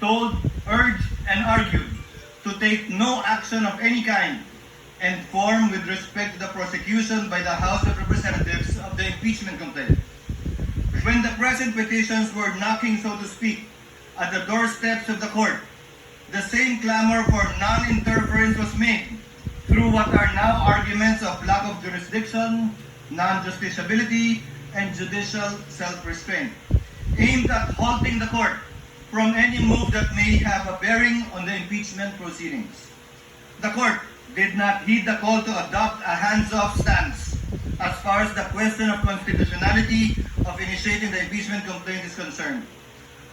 told, urged, and argued to take no action of any kind and form with respect to the prosecution by the House of Representatives of the impeachment complaint. When the present petitions were knocking, so to speak, at the doorsteps of the court, the same clamor for non-interference was made through what are now arguments of lack of jurisdiction, non-justiciability, and judicial self-restraint, aimed at halting the court from any move that may have a bearing on the impeachment proceedings. The court did not heed the call to adopt a hands-off stance as far as the question of constitutionality of initiating the impeachment complaint is concerned.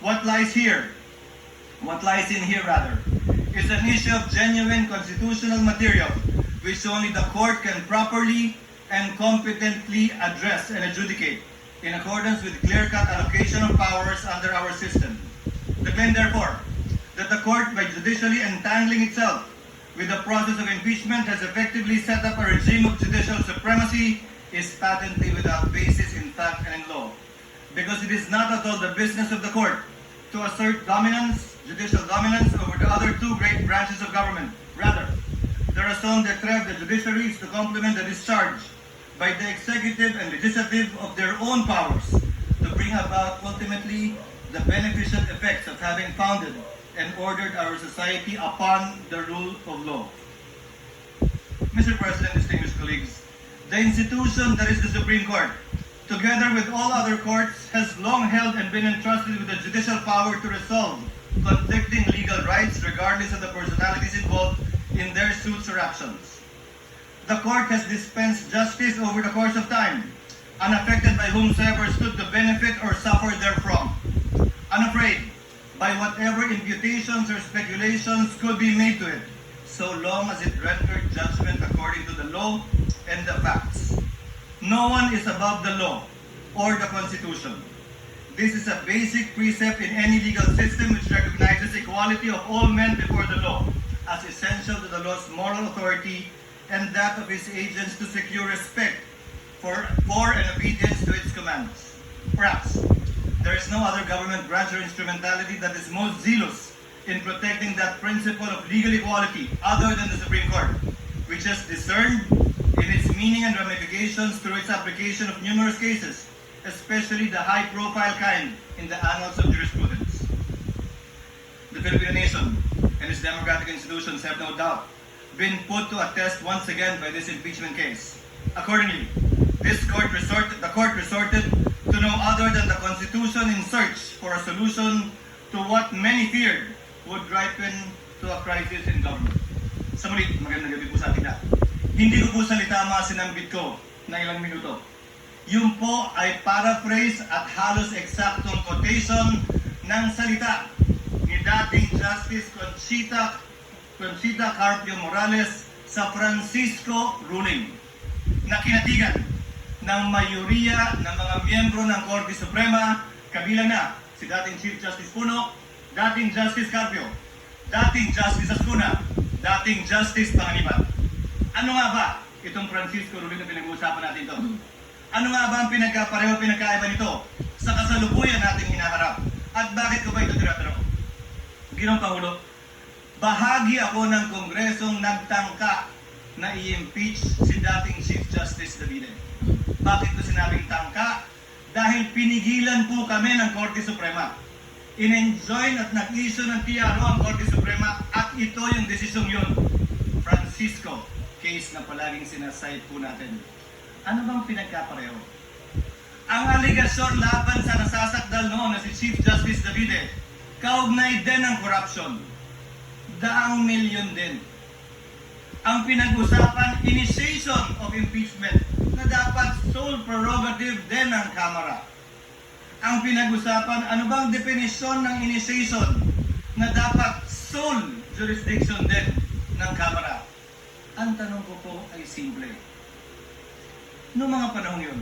What lies in here, is an issue of genuine constitutional material which only the court can properly and competently address and adjudicate in accordance with clear-cut allocation of powers under our system. The claim, therefore, that the court, by judicially entangling itself with the process of impeachment, has effectively set up a regime of judicial supremacy is patently without basis in fact and in law, because it is not at all the business of the court to assert dominance, judicial dominance, over the other two great branches of government. Rather, the raison d'etre of the judiciary is to complement the discharge by the executive and legislative of their own powers to bring about ultimately the beneficial effects of having founded and ordered our society upon the rule of law. Mr. President, distinguished colleagues, the institution that is the Supreme Court, together with all other courts, has long held and been entrusted with the judicial power to resolve conflicting legal rights regardless of the personalities involved in their suits or actions. The court has dispensed justice over the course of time, unaffected by whomsoever stood to benefit or suffer therefrom, unafraid by whatever imputations or speculations could be made to it, so long as it rendered judgment according to the law and the facts. No one is above the law or the Constitution. This is a basic precept in any legal system which recognizes equality of all men before the law as essential to the law's moral authority and that of its agents to secure respect for and obedience to its commands. Perhaps there is no other government branch or instrumentality that is most zealous in protecting that principle of legal equality other than the Supreme Court, which has discerned in its meaning and ramifications through its application of numerous cases, especially the high-profile kind in the annals of jurisprudence. The Filipino nation and its democratic institutions have no doubt been put to a test once again by this impeachment case. Accordingly, the court resorted to no other than the Constitution in search for a solution to what many feared would ripen to a crisis in government. Sa muli, magandang gabi po sa atin lahat. Hindi ko po salita mga sinambit ko na ilang minuto. Yun po ay paraphrase at halos eksaktong quotation ng salita ni dating Justice Conchita Carpio Morales sa Francisco ruling na kinatigan ng mayoriya ng mga miyembro ng Korte Suprema, kabilang na si dating Chief Justice Puno, dating Justice Carpio, dating Justice Ascuna, dating Justice Panganiban. Ano nga ba itong Francisco ruling na pinag-uusapan natin ito? Ano nga ba ang pinagkaiba nito sa kasalukuyan nating hinaharap? At bakit ko ba ito tinatanong? Ginoong Pangulo, bahagi ako ng Kongresong nagtangka na i-impeach si dating Chief Justice Davide. Bakit ko sinabing tangka? Dahil pinigilan po kami ng Korte Suprema. In-enjoin at nag-issue ng TRO ang Korte Suprema at ito yung desisyong yun. Francisco, case na palaging sinasite po natin. Ano bang pinagkapareho? Ang aligasyon laban sa nasasakdal noon na si Chief Justice Davide, kaugnay din ng corruption. Daang milyon din. Ang pinag-usapan, initiation of impeachment na dapat sole prerogative din ng Kamara. Ang pinag-usapan, ano bang definisyon ng initiation na dapat sole jurisdiction din ng Kamara? Ang tanong ko po ay simple. Noong mga panahon yun,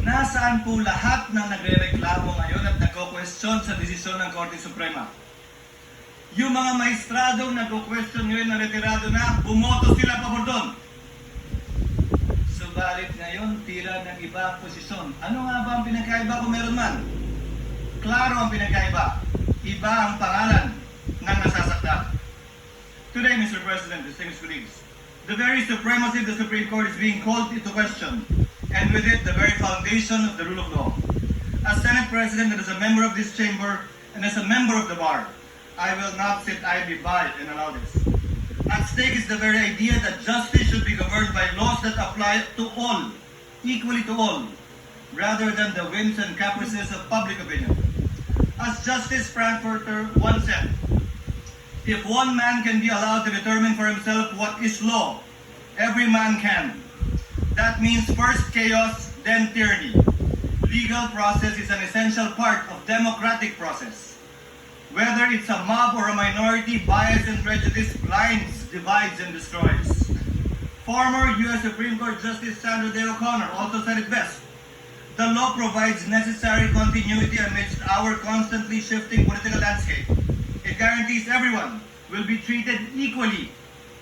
nasaan po lahat ng nagre-reklamo ngayon at nagko-question sa desisyon ng Korte Suprema? Yung mga maestradong nagko-question ngayon na retirado na, bumoto sila pabor doon. Subalit ngayon, tila ng iba ang posisyon. Ano nga ba ang pinagkaiba kung meron man? Klaro ang pinagkaiba. iba ang pangalan ng nasasaktan. Today, Mr. President, distinguished colleagues, the very supremacy of the Supreme Court is being called into question, and with it, the very foundation of the rule of law. As Senate President and as a member of this chamber, and as a member of the bar, I will not sit idly by and allow this. At stake is the very idea that justice should be governed by laws that apply to all, equally to all, rather than the whims and caprices of public opinion. As Justice Frankfurter once said, if one man can be allowed to determine for himself what is law, every man can. That means first chaos, then tyranny. Legal process is an essential part of democratic process. Whether it's a mob or a minority, bias and prejudice blinds, divides, and destroys. Former U.S. Supreme Court Justice Sandra Day O'Connor also said it best. The law provides necessary continuity amidst our constantly shifting political landscape. It guarantees everyone will be treated equally,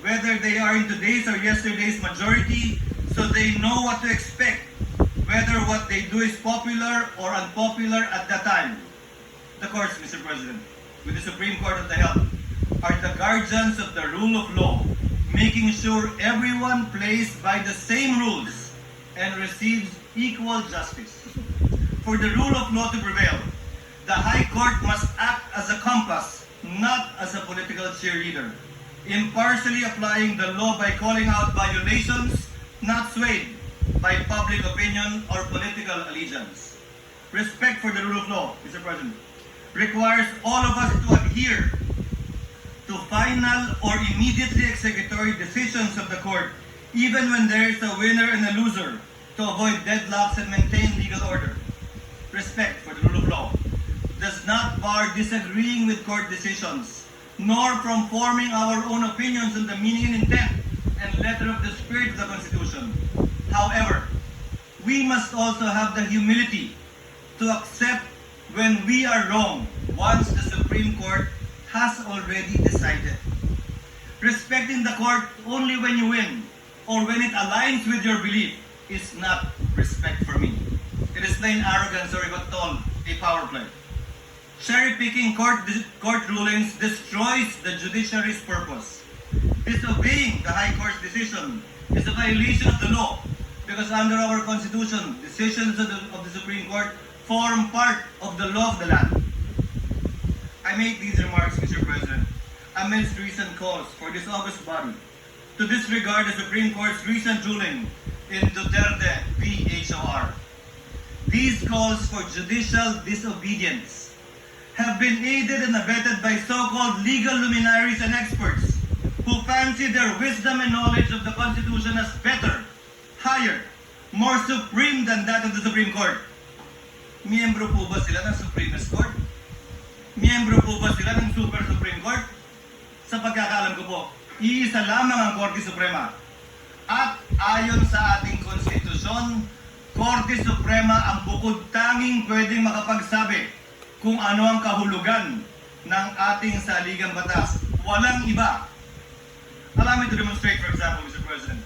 whether they are in today's or yesterday's majority, so they know what to expect, whether what they do is popular or unpopular at the time. The courts, Mr. President, with the Supreme Court of the Help, are the guardians of the rule of law, making sure everyone plays by the same rules and receives equal justice. For the rule of law to prevail, the High Court must act as a compass, not as a political cheerleader, impartially applying the law by calling out violations, not swayed by public opinion or political allegiance. Respect for the rule of law, Mr. President, requires all of us to adhere to final or immediately executory decisions of the court, even when there is a winner and a loser, to avoid deadlocks and maintain legal order. Respect for the rule of law does not bar disagreeing with court decisions, nor from forming our own opinions on the meaning and intent and letter of the spirit of the Constitution. However, we must also have the humility to accept when we are wrong once the Supreme Court has already decided. Respecting the court only when you win or when it aligns with your belief is not respect for me. It is plain arrogance or what called a power play. Cherry-picking court rulings destroys the judiciary's purpose. Disobeying the High Court's decision is a violation of the law because under our Constitution, decisions of the Supreme Court form part of the law of the land. I make these remarks, Mr. President, amidst recent calls for this august body to disregard the Supreme Court's recent ruling in Duterte v. HOR. These calls for judicial disobedience have been aided and abetted by so-called legal luminaries and experts who fancy their wisdom and knowledge of the Constitution as better, higher, more supreme than that of the Supreme Court. Miyembro po ba sila ng Supremist Court? Miyembro po ba sila ng Super Supreme Court? Sa pagkakaalam ko po, iisa lamang ang Korte Suprema. At ayon sa ating konstitusyon, Korte Suprema ang bukod tanging pwedeng makapagsabi kung ano ang kahulugan ng ating saligang batas. Walang iba. Allow me to demonstrate, for example, Mr. President,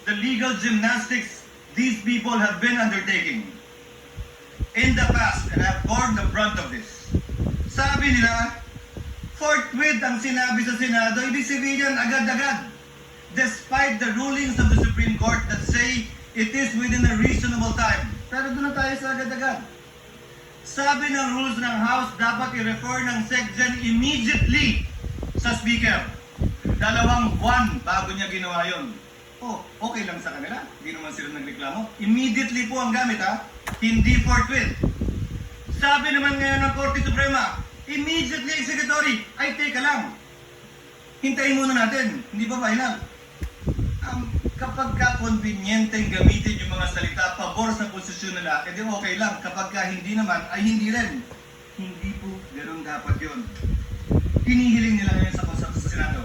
the legal gymnastics these people have been undertaking. In the past, and I've borne the brunt of this, sabi nila, forthwith ang sinabi sa Senado, ibig sabihin agad-agad. Despite the rulings of the Supreme Court that say it is within a reasonable time. Pero doon na tayo sa agad-agad. Sabi ng rules ng House, dapat i-refer ng SecGen immediately sa Speaker. 2 buwan bago niya ginawa yun. Oh, okay lang sa kanila. Hindi naman sila nagreklamo. Immediately po ang gamit ha. Hindi forthwith. Sabi naman ngayon ng Korte Suprema, immediately executory. Ay, teka lang. Hintayin muna natin. Hindi ba final? Kapag ka-convenienteng gamitin yung mga salita pabor sa posisyon nila, edi okay lang. Kapag ka hindi naman, ay hindi rin. Hindi po ganoon dapat yun. Hinihiling nila ngayon sa Senado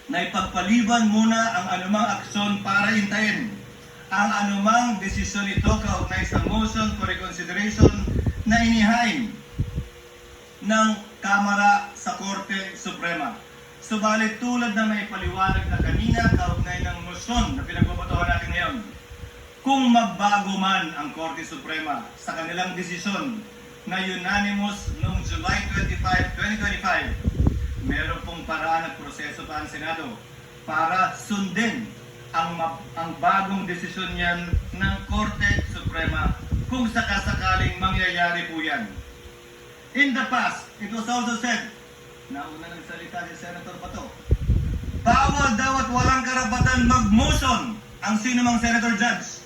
na ipagpaliban muna ang anumang aksyon para hintayin ang anumang desisyon nito kaugnay sa motion for reconsideration na inihain ng Kamara sa Korte Suprema. Subalit tulad na may paliwanag na kanina kaugnay ng motion na pinagbobotohan natin ngayon, kung magbago man ang Korte Suprema sa kanilang desisyon na unanimous noong July July 25, 2025, meron pong paraan at proseso pa ang Senado para sundin ang bagong desisyon niyan ng Korte Suprema kung sakasakaling mangyayari po yan. In the past, it was also said, nauna nagsalita si Senator Pato, bawal daw at walang karapatan mag-motion ang sinumang senator judge.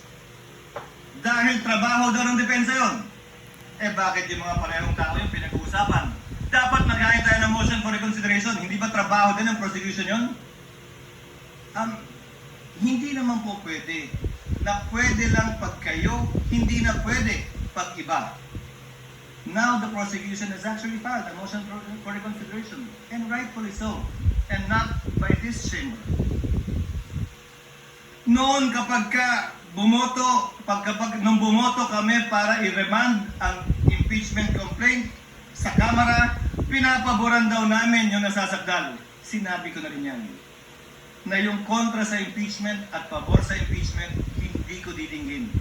Dahil trabaho daw ng depensa yon. Eh bakit yung mga parehong tao yung pinag-uusapan? Dapat maghain tayo ng motion for reconsideration. Hindi ba trabaho din ng prosecution yon? Hindi naman po pwede na pwede lang pag kayo, hindi na pwede pag iba. Now the prosecution has actually filed a motion for reconsideration, and rightfully so, and not by this chamber. Noon kapag nung bumoto kami para i-remand ang impeachment complaint sa Kamara, pinapaboran daw namin yung nasasakdal. Sinabi ko na rin yan, na yung kontra sa impeachment at pabor sa impeachment, hindi ko didinggin.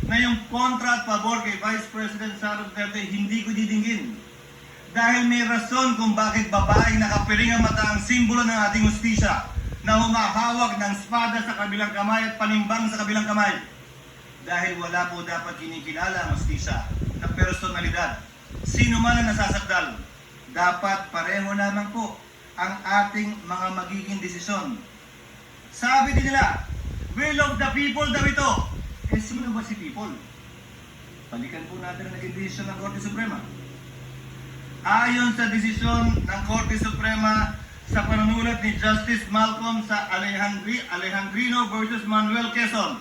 Na yung kontra at pabor kay Vice President Sara Duterte, hindi ko didinggin. Dahil may rason kung bakit babaeng nakapiring ang mata ang simbolo ng ating hustisya, na humahawak ng espada sa kabilang kamay at panimbang sa kabilang kamay. Dahil wala po dapat kinikilala ang hustisya na personalidad. Sino man ang nasasakdal, dapat pareho lamang po ang ating mga magiging desisyon. Sabi din nila, will of the people daw ito. Eh sino ba si people? Balikan po natin ang naging desisyon ng Korte Suprema. Ayon sa desisyon ng Korte Suprema sa panunulat ni Justice Malcolm sa Alejandrino versus Manuel Quezon,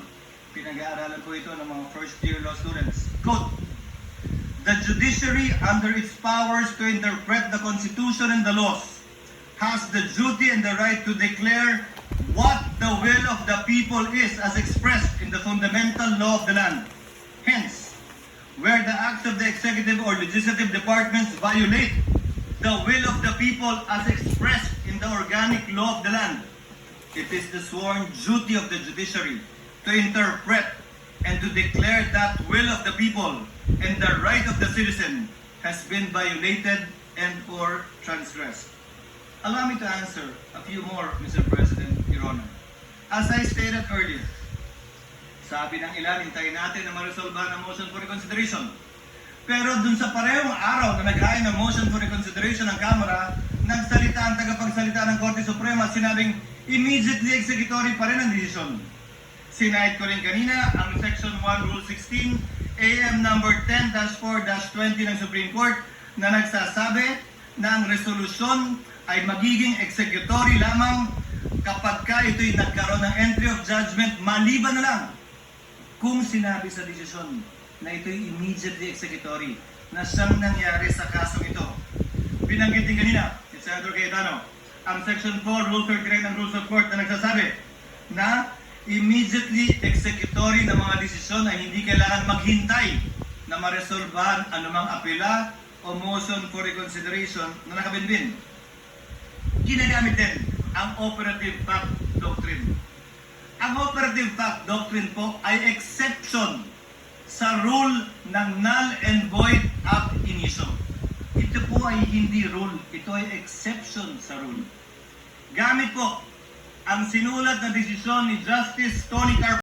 pinag-aaralan po ito ng mga first-year law students. Quote, the judiciary under its powers to interpret the Constitution and the laws has the duty and the right to declare what the will of the people is as expressed in the fundamental law of the land. Hence, where the acts of the executive or legislative departments violate the will of the people as expressed in the organic law of the land, it is the sworn duty of the judiciary to interpret and to declare that will of the people and the right of the citizen has been violated and or transgressed. Allow me to answer a few more, Mr. President, Your Honor. As I stated earlier, sabi ng ilan, hintayin natin na maresolbahan ang motion for reconsideration. Pero dun sa parehong araw na nag-hain ng motion for reconsideration ng Kamara, nagsalita ang tagapagsalita ng Korte Suprema at sinabing immediately executory pa rin ang desisyon. Sinahid ko rin kanina ang Section 1 Rule 16 AM number 10-4-20 ng Supreme Court na nagsasabi na ang resolusyon ay magiging executory lamang kapag ka ito'y nagkaroon ng entry of judgment maliban na lang kung sinabi sa desisyon na ito'y immediately executory na siyang nangyari sa kasong ito. Binanggit din kanina si Senator Cayetano ang Section 4 Rule 39 ng Rules of Court na nagsasabi na immediately executory na mga desisyon ay hindi kailangan maghintay na maresolbahan anumang apela o motion for reconsideration na nakabinbin. Ginagamit din ang operative fact doctrine. Ang operative fact doctrine po ay exception sa rule ng null and void ab initio. Ito po ay hindi rule, ito ay exception sa rule. Gamit po ang sinulat na desisyon ni Justice Tony Carpenter